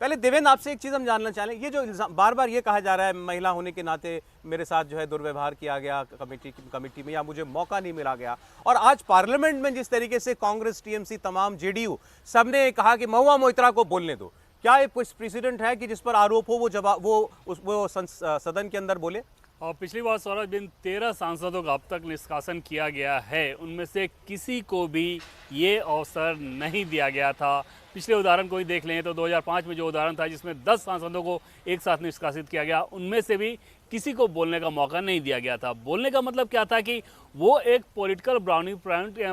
पहले देवेंद्र आपसे एक चीज़ हम जानना चाहें, ये जो बार बार ये कहा जा रहा है महिला होने के नाते मेरे साथ जो है दुर्व्यवहार किया गया कमेटी में, या मुझे मौका नहीं मिला गया, और आज पार्लियामेंट में जिस तरीके से कांग्रेस, टीएमसी, तमाम जेडीयू सबने कहा कि महुआ मोइत्रा को बोलने दो, क्या ये कुछ प्रेसिडेंट है कि जिस पर आरोप हो वो जवाब वो सदन के अंदर बोले? और पिछली बार सौरभ जिन 13 सांसदों का अब तक निष्कासन किया गया है, उनमें से किसी को भी ये अवसर नहीं दिया गया था। पिछले उदाहरण को ही देख लें तो 2005 में जो उदाहरण था जिसमें 10 सांसदों को एक साथ निष्कासित किया गया, उनमें से भी किसी को बोलने का मौका नहीं दिया गया था। बोलने का मतलब क्या था कि वो एक पॉलिटिकल ब्राउनिंग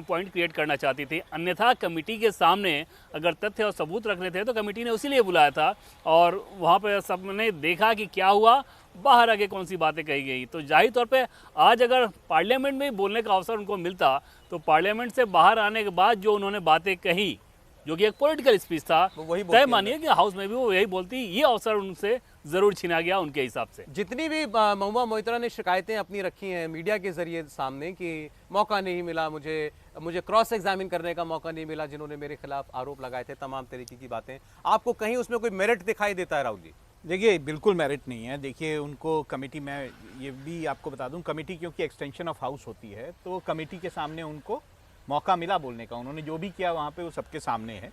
पॉइंट क्रिएट करना चाहती थी, अन्यथा कमेटी के सामने अगर तथ्य और सबूत रखने थे तो कमेटी ने उसी लिए बुलाया था, और वहाँ पर सबने देखा कि क्या हुआ, बाहर आगे कौन सी बातें कही गई। तो जाहिर तौर पे आज अगर पार्लियामेंट में बोलने का अवसर उनको मिलता तो पार्लियामेंट से बाहर आने के बाद जो उन्होंने बातें कही, जो कि एक पॉलिटिकल स्पीच था, तय मानिए कि हाउस में भी वो यही बोलती, ये अवसर उनसे जरूर छीना गया उनके हिसाब से। जितनी भी महुआ मोइत्रा ने शिकायतें अपनी रखी हैं मीडिया के जरिए सामने कि मौका नहीं मिला, मुझे क्रॉस एग्जामिन करने का मौका नहीं मिला, जिन्होंने मेरे खिलाफ आरोप लगाए थे, तमाम तरीके की बातें, आपको कहीं उसमें कोई मेरिट दिखाई देता है राहुल जी? देखिए, बिल्कुल मेरिट नहीं है। देखिए, उनको कमेटी में, ये भी आपको बता दूं, कमेटी क्योंकि एक्सटेंशन ऑफ हाउस होती है, तो कमेटी के सामने उनको मौका मिला बोलने का। उन्होंने जो भी किया वहाँ पे वो सबके सामने है।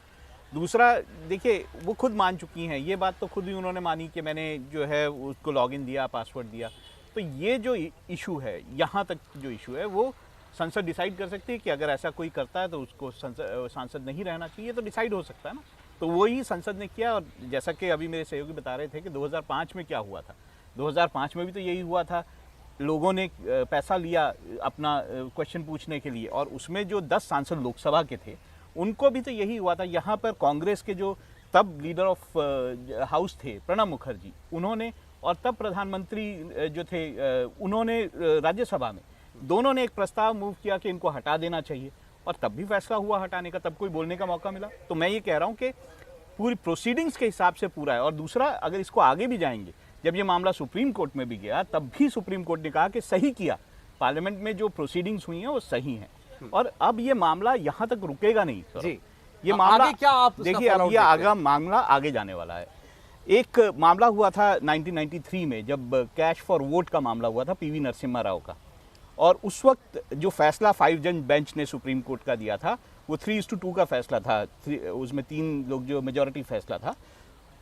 दूसरा, देखिए, वो खुद मान चुकी हैं, ये बात तो खुद ही उन्होंने मानी कि मैंने जो है उसको लॉगिन दिया, पासवर्ड दिया। तो ये जो इशू है, यहाँ तक जो इशू है, वो संसद डिसाइड कर सकती है कि अगर ऐसा कोई करता है तो उसको सांसद नहीं रहना चाहिए, तो डिसाइड हो सकता है ना। तो वही संसद ने किया। और जैसा कि अभी मेरे सहयोगी बता रहे थे कि 2005 में क्या हुआ था, 2005 में भी तो यही हुआ था। लोगों ने पैसा लिया अपना क्वेश्चन पूछने के लिए, और उसमें जो 10 सांसद लोकसभा के थे उनको भी तो यही हुआ था। यहाँ पर कांग्रेस के जो तब लीडर ऑफ हाउस थे प्रणब मुखर्जी, उन्होंने, और तब प्रधानमंत्री जो थे उन्होंने राज्यसभा में, दोनों ने एक प्रस्ताव मूव किया कि इनको हटा देना चाहिए, और तब भी फैसला हुआ हटाने का, तब कोई बोलने का मौका मिला। तो मैं ये कह रहा हूँ कि पूरी प्रोसीडिंग्स के हिसाब से पूरा है। और दूसरा, अगर इसको आगे भी जाएंगे, जब ये मामला सुप्रीम कोर्ट में भी गया, तब भी सुप्रीम कोर्ट ने कहा कि सही किया, पार्लियामेंट में जो प्रोसीडिंग्स हुई हैं वो सही हैं। और अब ये मामला यहाँ तक रुकेगा नहीं जी। ये मामला क्या आप देखिए, अब ये आगे मामला आगे जाने वाला है। एक मामला हुआ था 1993 में, जब कैश फॉर वोट का मामला हुआ था पीवी नरसिम्हा राव का, और उस वक्त जो फैसला 5 जज बेंच ने सुप्रीम कोर्ट का दिया था वो 3:2 का फैसला था। उसमें 3 लोग जो मेजॉरिटी फैसला था,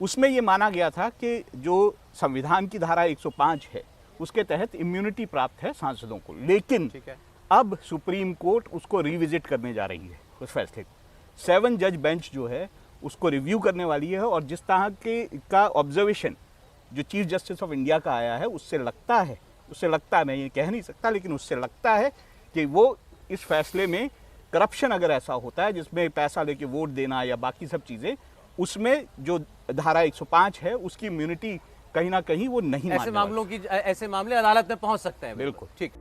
उसमें ये माना गया था कि जो संविधान की धारा 105 है उसके तहत इम्यूनिटी प्राप्त है सांसदों को। लेकिन अब सुप्रीम कोर्ट उसको रिविजिट करने जा रही है, उस फैसले को 7 जज बेंच जो है उसको रिव्यू करने वाली है। और जिस तरह के का ऑब्जर्वेशन जो चीफ जस्टिस ऑफ इंडिया का आया है, उससे लगता है, मैं ये कह नहीं सकता, लेकिन उससे लगता है कि वो इस फैसले में करप्शन अगर ऐसा होता है जिसमें पैसा लेके वोट देना या बाकी सब चीज़ें, उसमें जो धारा 105 है उसकी इम्यूनिटी कहीं ना कहीं वो नहीं, ऐसे मामले अदालत में पहुंच सकते हैं। बिल्कुल ठीक।